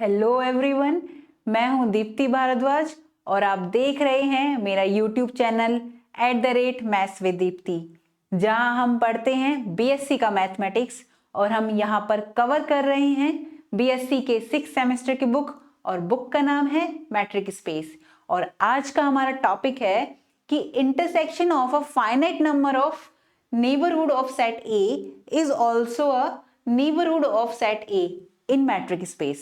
Hello everyone, मैं हूं दीप्ति भारद्वाज और आप देख रहे हैं मेरा YouTube channel @maths with Deepti, जहां हम पढ़ते हैं बीएससी का मैथमेटिक्स और हम यहां पर कवर कर रहे हैं बीएससी के 6 सेमेस्टर की बुक और बुक का नाम है मैट्रिक स्पेस। और आज का हमारा टॉपिक है कि intersection of a finite number of neighborhood of set A is also a neighborhood of set A in metric space।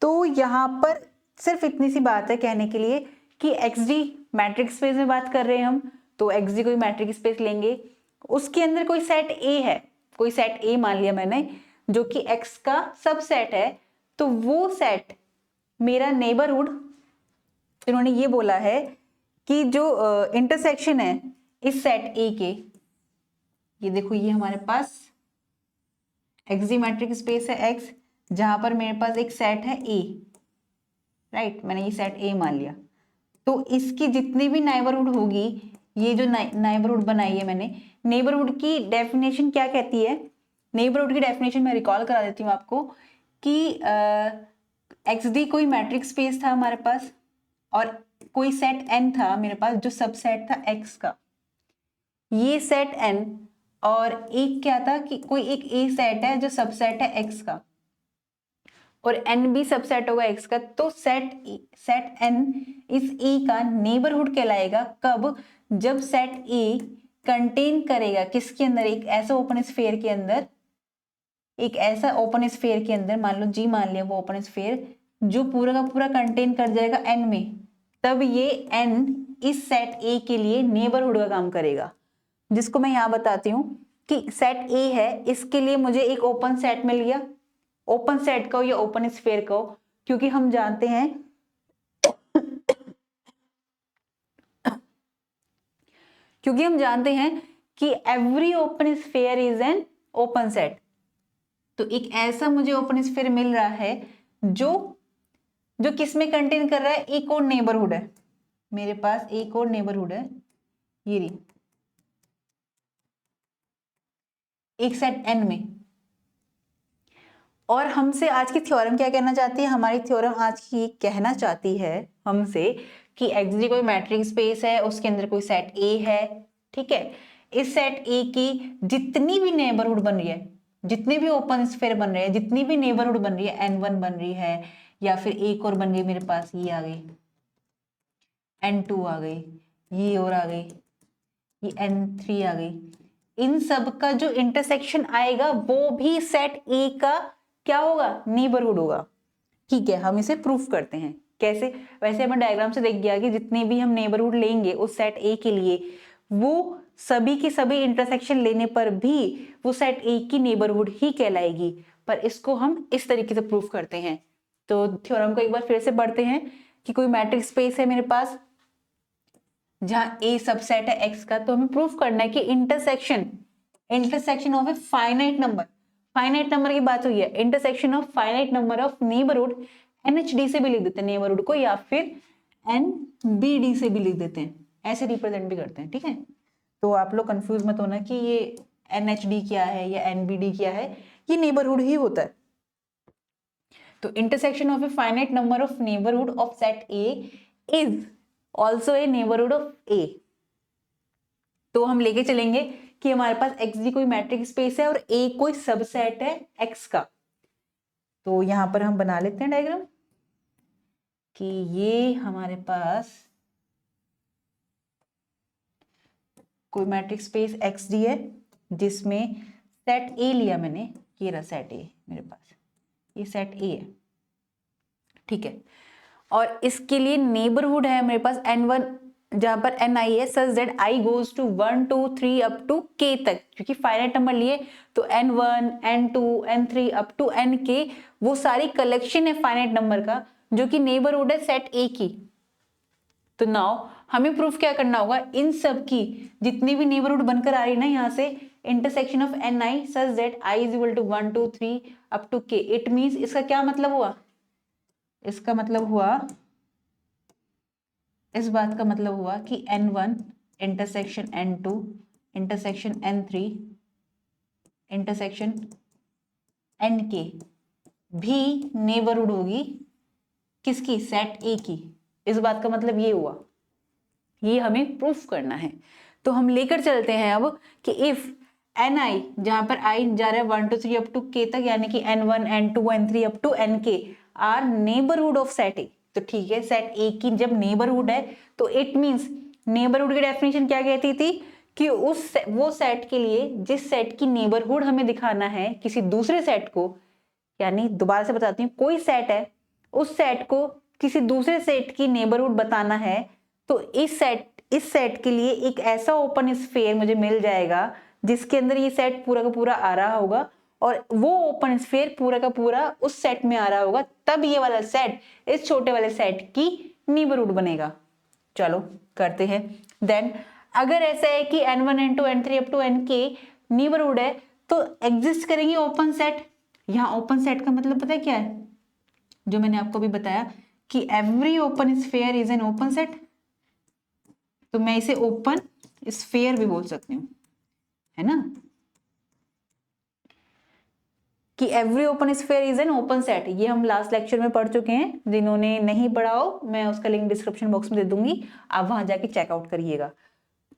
तो यहाँ पर सिर्फ इतनी सी बात है कहने के लिए कि XD मैट्रिक स्पेस में बात कर रहे हैं हम, तो XD कोई मैट्रिक स्पेस लेंगे, उसके अंदर कोई सेट A है, कोई सेट A मान लिया मैंने जो कि X का सबसेट है, तो वो सेट मेरा नेबरहुड, इन्होंने ये बोला है कि जो इंटरसेक्शन है इस सेट A के, ये देखो ये हमारे पास XD मैट्रिक स्पेस है X, जहां पर मेरे पास एक सेट है A, राइट, मैंने ये सेट A मान लिया, तो इसकी जितनी भी नाइबरहुड होगी, ये जो नाइबरहुड बनाई है मैंने, नेबरहुड की डेफिनेशन क्या कहती है, नेबरहुड की डेफिनेशन मैं रिकॉल करा देती हूँ आपको कि XD कोई मैट्रिक स्पेस था हमारे पास और कोई सेट N था मेरे पास जो सबसेट था X का, ये सेट N और एक क्या था कि कोई एक A सेट है जो सबसेट है X का और N भी सबसेट होगा X का, तो सेट N इस A का नेबरहुड कहलाएगा। कब? जब सेट A कंटेन करेगा किसके अंदर, एक ऐसा ओपन स्फीयर के अंदर, एक ऐसा ओपन स्फीयर के अंदर, मान लो G मान लिया वो ओपन स्फीयर, जो पूरा का पूरा कंटेन कर जाएगा N में, तब ये N इस सेट A के लिए नेबरहुड का काम करेगा, जिसको मैं यहां बताती हूं कि सेट A है, इसके लिए मुझे एक ओपन सेट मिल गया, ओपन सेट का हो या ओपन स्फीयर का हो, क्योंकि हम जानते हैं कि every open sphere is an open set. तो एक ऐसा मुझे ओपन स्फीयर मिल रहा है जो जो किसमें कंटेन कर रहा है, एक और नेबरहुड है, मेरे पास एक और नेबरहुड है, ये रही एक सेट N में। और हमसे आज की थ्योरम क्या कहना चाहती है, हमारी थ्योरम आज की कहना चाहती है हमसे कि XD कोई मैट्रिक स्पेस है, उसके अंदर कोई सेट A है, ठीक है, इस सेट A की जितनी भी नेबरहुड बन रही है, जितने भी ओपन स्फीयर बन रहे हैं, जितनी भी नेबरहुड बन रही है, N1 बन रही है या फिर एक और बन गई मेरे पास, ये आ गई N2 आ गई, ये और आ गई, ये N3 आ गई, इन सब का जो इंटरसेक्शन आएगा वो भी सेट A का क्या होगा, नेबरहुड होगा। ठीक है, हम इसे प्रूफ करते हैं कैसे, वैसे हमें डायग्राम से दिख गया कि जितने भी हम नेबरहुड लेंगे उस सेट A के लिए, वो सभी के सभी इंटरसेक्शन लेने पर भी वो सेट A की नेबरहुड ही कहलाएगी, पर इसको हम इस तरीके से प्रूफ करते हैं। तो थ्योरम को एक बार फिर से पढ़ते हैं कि कोई मैट्रिक स्पेस है मेरे पास जहां A सबसेट है X का, तो हमें प्रूफ करना है कि intersection of a finite number की बात हुई है, intersection of finite number of neighbourhood, NHD से भी लिख देते हैं नेबरहुड को, या फिर NBD से भी लिख देते हैं, ऐसे रिप्रेजेंट भी करते हैं, ठीक है। तो आप लोग कंफ्यूज मत होना कि ये NHD क्या है या NBD क्या है, ये नेबरहुड ही होता है। तो intersection of a finite number of neighbourhood of set A is also a neighbourhood of A। तो हम लेके चलेंगे कि हमारे पास XD कोई मैट्रिक स्पेस है और A कोई सबसेट है X का। तो यहां पर हम बना लेते हैं डायग्राम कि ये हमारे पास कोई मैट्रिक स्पेस XD है जिसमें सेट A लिया मैंने, ये रहा सेट A मेरे पास, ये सेट A है, ठीक है, और इसके लिए नेबरहुड है मेरे पास N1, जहां पर Ni है, such that I goes to 1 2 3 up to K तक, क्योंकि फाइनाइट नंबर लिए तो N1 N2 N3 up to N के, वो सारी कलेक्शन है फाइनाइट नंबर का जो कि नेबरहुड है सेट A की। तो नाउ हमें प्रूफ क्या करना होगा, इन सब की जितनी भी नेबरहुड बनकर आ रही है ना यहाँ से, intersection of Ni such that I is equal to 1 2 3 up to K। It means इसका क्या मतलब हुआ, इसका मतलब हुआ, इस बात का मतलब हुआ कि N1 intersection N2 intersection N3 intersection Nk भी नेबरहुड होगी किसकी, सेट ए की। इस बात का मतलब ये हुआ, ये हमें प्रूफ करना है। तो हम लेकर चलते हैं अब कि इफ एन आई, जहां पर आई जा रहा है 1 2 3 अप टू के तक, यानी कि n1 n2 n3 up to nk are neighbourhood of set A. तो ठीक है, सेट ए की जब नेबरहुड है तो इट मींस, नेबरहुड की डेफिनेशन क्या कहती थी कि वो सेट के लिए जिस सेट की नेबरहुड हमें दिखाना है किसी दूसरे सेट को, यानी दोबारा से बताती हूँ, कोई सेट है, उस सेट को किसी दूसरे सेट की नेबरहुड बताना है, तो इस सेट के लिए एक ऐसा ओपन स्फीयर मुझे मिल जाएगा जिसके अंदर ये सेट पूरा का पूरा आ रहा होगा, और वो ओपन स्फीयर पूरा का पूरा उस सेट में आ रहा होगा, तब ये वाला सेट इस छोटे वाले सेट की नेबरहुड बनेगा। चलो करते हैं। देन अगर ऐसा है कि n1 n2 n3 up to nk neighbourhood है, तो एग्जिस्ट करेंगे ओपन सेट। यहाँ ओपन सेट का मतलब पता है क्या है, जो मैंने आपको भी बताया कि every open sphere is an open set. तो मैं इसे ओपन स्फीयर भी बोल सकती हूँ, है ना, कि every open sphere is an open set. ये हम लास्ट लेक्चर में पढ़ चुके हैं, जिन्होंने नहीं पढ़ा हो मैं उसका लिंक डिस्क्रिप्शन बॉक्स में दे दूंगी, आप वहां जाके चेकआउट करिएगा।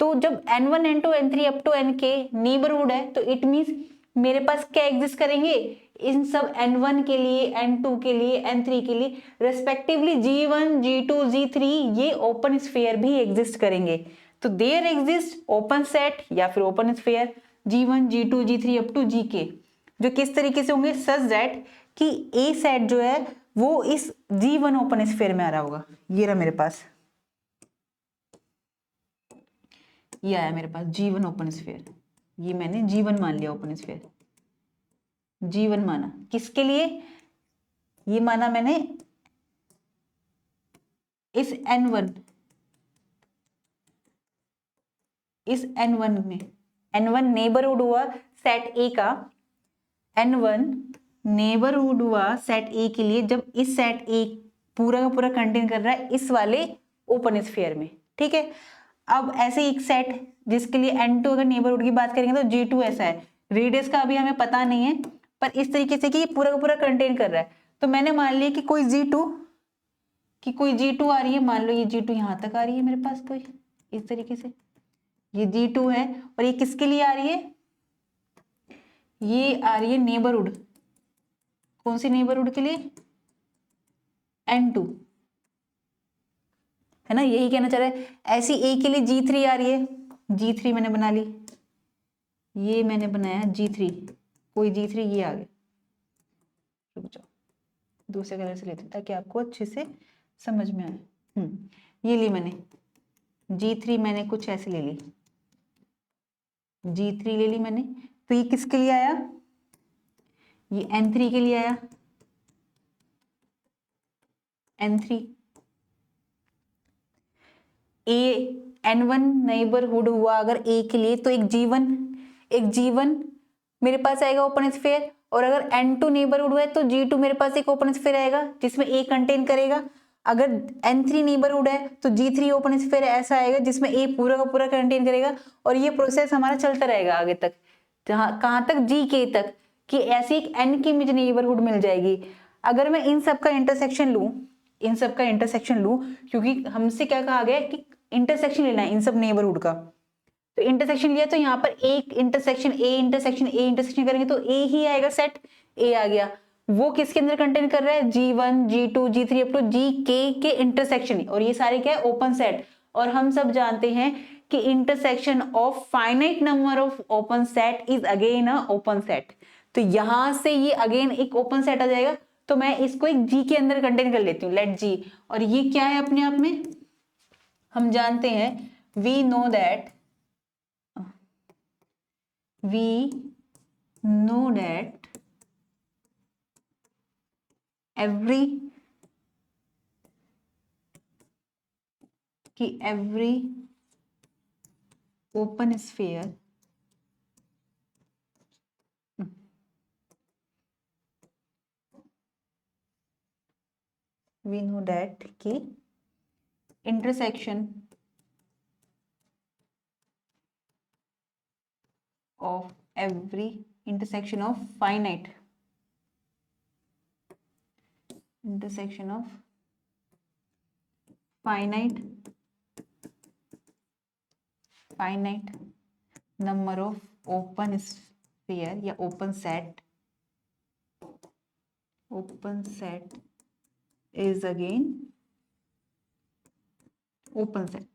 तो जब n1 n2 n3 up to nk neighbourhood है, तो इट मींस मेरे पास क्या एग्जिस्ट करेंगे, इन सब n1 के लिए, n2 के लिए, n3 के लिए रेस्पेक्टिवली g1 g2 g3 ये ओपन स्फीयर भी एग्जिस्ट करेंगे। तो देयर एग्जिस्ट ओपन सेट या फिर open sphere g1 g2 g3 up to gk, जो किस तरीके से होंगे, सच दैट कि ए सेट जो है वो इस g1 ओपन स्फीयर में आ रहा होगा। ये रहा मेरे पास, ये आया मेरे पास g1 ओपन स्फीयर, ये मैंने g1 मान लिया ओपन स्फीयर, g1 माना किसके लिए, ये माना मैंने इस n1, इस n1 में, n1 नेबरहुड हुआ सेट ए का, n1 नेबरहुड हुआ सेट ए के लिए जब इस सेट ए पूरा का पूरा कंटेन कर रहा है इस वाले ओपन स्फीयर में। ठीक है, अब ऐसे एक सेट जिसके लिए n2 अगर नेबरहुड की बात करेंगे तो g2 ऐसा है, रेडियस का अभी हमें पता नहीं है, पर इस तरीके से कि ये पूरा का पूरा कंटेन कर रहा है। तो मैंने मान लिया कि कोई g2 आ रही है, मान लो ये g2 यहां तक आ रही है मेरे पास, कोई इस तरीके से ये g2 है, और ये किसके लिए आ रही है, ये आ रही है नेबरहुड, कौन सी नेबरहुड के लिए, n2, है ना, यही कहना चाह रहा है। ऐसी ए के लिए g3 आ रही है, g3 मैंने बना ली, ये मैंने बनाया g3, कोई g3 ये आ गया, रुक जाओ दूसरे कलर से लेते हैं ताकि आपको अच्छे से समझ में आए। ये ली मैंने g3, मैंने कुछ ऐसे ले ली, g3 ले ली मैंने, तो ये किसके लिए आया, ये n3 के लिए आया, n3 ए n1 नेबरहुड हुआ अगर ए के लिए, तो एक g1 मेरे पास आएगा ओपन स्फीयर, और अगर n2 नेबरहुड हुआ है तो g2 मेरे पास एक ओपन स्फीयर आएगा जिसमें ए कंटेन करेगा। अगर n3 नेबरहुड है तो g3 ओपन स्फीयर ऐसा आएगा जिसमें ए पूरा का पूरा कंटेन करेगा, और ये प्रोसेस हमारा चलता रहेगा आगे तक, जहां कहां तक, gk तक, कि ऐसी एक n की मुझे नेबरहुड मिल जाएगी। अगर मैं इन सब का इंटरसेक्शन लूं, क्योंकि हमसे क्या कहा गया कि इंटरसेक्शन लेना है इन सब नेबरहुड का, तो इंटरसेक्शन लिया तो यहाँ पर एक इंटरसेक्शन ए करेंगे तो ए ही आएगा, सेट ए आ गया। वो किसके अंदर कंटेन कर रहा है, g1 g2 g3 up to gk के इंटरसेक्शन, और ये सारे क्या है, ओपन सेट। और हम सब जानते हैं कि intersection of finite number of open set is again a open set. तो यहां से ये अगेन एक ओपन सेट आ जाएगा, तो मैं इसको एक जी के अंदर कंटेन कर लेती हूँ, लेट जी। और ये क्या है अपने आप में, हम जानते हैं, we know that every open sphere we know that कि intersection of finite intersection of finite number of open sphere या open set is again open set।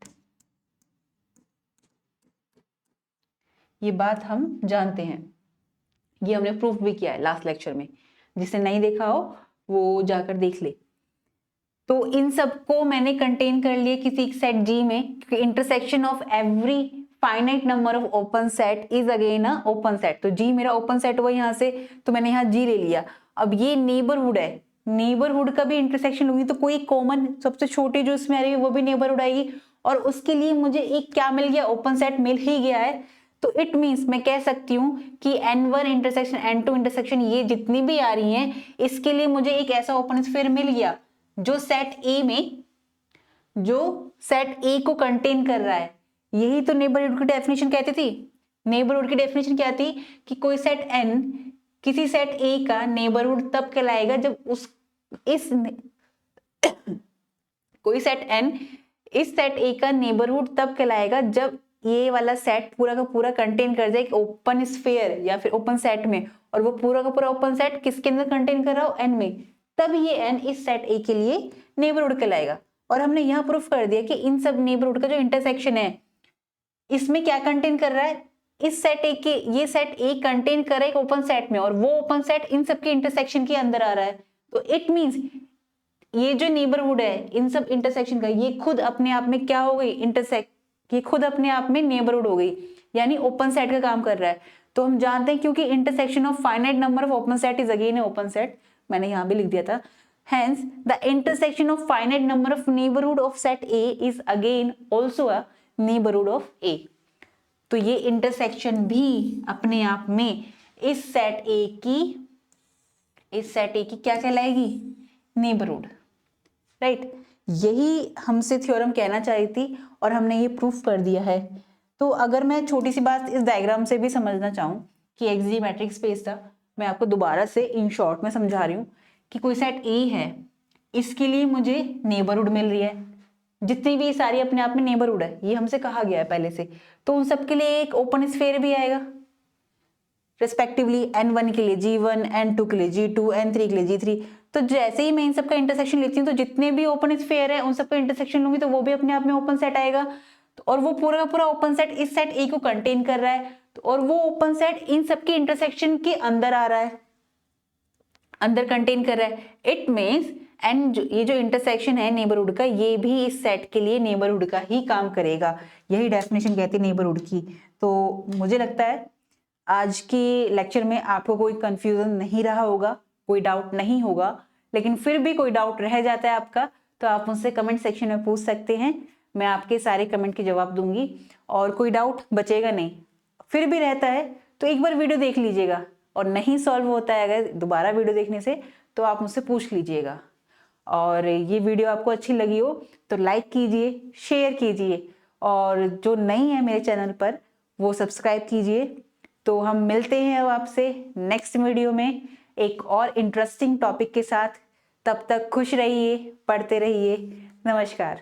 ये बात हम जानते हैं, ये हमने प्रूफ भी किया है लास्ट लेक्चर में, जिसने नहीं देखा हो वो जाकर देख ले। तो इन सबको मैंने कंटेन कर लिया किसी एक सेट G में, क्योंकि intersection of every finite number of open set is again a open set. तो G मेरा ओपन सेट हुआ यहाँ से, तो मैंने यहाँ G ले लिया। अब ये नेबरहुड है, नेबरहुड का भी इंटरसेक्शन होगी तो कोई कॉमन सबसे छोटी जो इसमें आ रही है वो भी नेबरहुड आएगी, और उसके लिए मुझे एक क्या मिल गया, ओपन सेट मिल ही गया है। तो इट मीन्स मैं कह सकती हूँ कि N1 इंटरसेक्शन N2 इंटरसेक्शन ये जितनी भी आ रही हैं, इसके लिए मुझे एक ऐसा ओपन स्फीयर मिल गया जो सेट ए को कंटेन कर रहा है। यही तो नेबरहुड की डेफिनेशन कहती थी। नेबरहुड की डेफिनेशन क्या थी कि कोई सेट N किसी सेट ए का नेबरहुड तब कहलाएगा जब कोई सेट N इस सेट ए का नेबरहुड तब कहलाएगा जब ये वाला सेट पूरा का पूरा कंटेन कर जाए ओपन स्फीयर या फिर ओपन सेट में, और वो पूरा का पूरा ओपन सेट किसके अंदर कंटेन कर रहा हो, N में, तब ये N इस सेट ए के लिए नेबरहुड कहलाएगा। और हमने यहाँ प्रूफ कर दिया कि इन सब नेबरहुड का जो इंटरसेक्शन है इसमें क्या कंटेन कर रहा है, इस सेट ए के, ये सेट ए कंटेन कर रहा है एक ओपन सेट में, और वो ओपन सेट इन सब के इंटरसेक्शन के अंदर आ रहा है। तो इट मींस ये जो नेबरहुड है इन सब इंटरसेक्शन का, ये खुद अपने आप में क्या हो गई, ये खुद अपने आप में नेबरहुड हो गई, यानी ओपन सेट का काम कर रहा है। तो हम जानते हैं क्योंकि intersection of finite number of open set is again A open set, मैंने यहां भी लिख दिया था। Hence, the intersection of finite number of neighborhood of set A is again also a neighborhood of A। तो ये इंटरसेक्शन भी अपने आप में इस सेट A की क्या कहलाएगी, नेबरहुड, राइट। यही हमसे थ्योरम कहना चाही थी और हमने ये प्रूफ कर दिया है। तो अगर मैं छोटी सी बात इस डायग्राम से भी समझना चाहूँ कि एक्स मैट्रिक्स स्पेस था, मैं आपको दोबारा से इन शॉर्ट में समझा रही हूँ कि कोई सेट ए है, इसके लिए मुझे नेबरहुड मिल रही है, जितनी भी सारी अपने आप में नेबरहुड है, ये हमसे कहा गया है पहले से। तो उन सब के लिए एक ओपन स्फीयर भी आएगा, रिस्पेक्टिवली N1 के लिए G1, N2 के लिए G2, N3 के लिए G3। तो जैसे ही मैं इन सब का इंटरसेक्शन लेती हूँ तो जितने भी ओपन स्फीयर है उन सब का इंटरसेक्शन लूंगी तो वो भी अपने आप में ओपन सेट आएगा। तो और वो पूरा का पूरा ओपन सेट इस सेट ए को कंटेन कर रहा है, तो और वो ओपन सेट इन सब के इंटरसेक्शन के अंदर आ रहा है, अंदर कंटेन कर रहा है। इट मीन्स एंड ये जो इंटरसेक्शन है नेबरहुड का, ये भी इस सेट के लिए नेबरहुड का ही काम करेगा। यही डेफिनेशन कहती है नेबरहुड की। तो मुझे लगता है आज के लेक्चर में आपको कोई कंफ्यूजन नहीं रहा होगा, कोई डाउट नहीं होगा, लेकिन फिर भी कोई डाउट रह जाता है आपका तो आप मुझसे कमेंट सेक्शन में पूछ सकते हैं, मैं आपके सारे कमेंट के जवाब दूंगी और कोई डाउट बचेगा नहीं। फिर भी रहता है तो एक बार वीडियो देख लीजिएगा, और नहीं सॉल्व होता है अगर दोबारा वीडियो देखने से तो आप मुझसे पूछ लीजिएगा। और ये वीडियो आपको अच्छी लगी हो तो लाइक कीजिए, शेयर कीजिए, और जो नहीं है मेरे चैनल पर वो सब्सक्राइब कीजिए। तो हम मिलते हैं अब आपसे नेक्स्ट वीडियो में एक और इंटरेस्टिंग टॉपिक के साथ। तब तक खुश रहिए, पढ़ते रहिए। नमस्कार।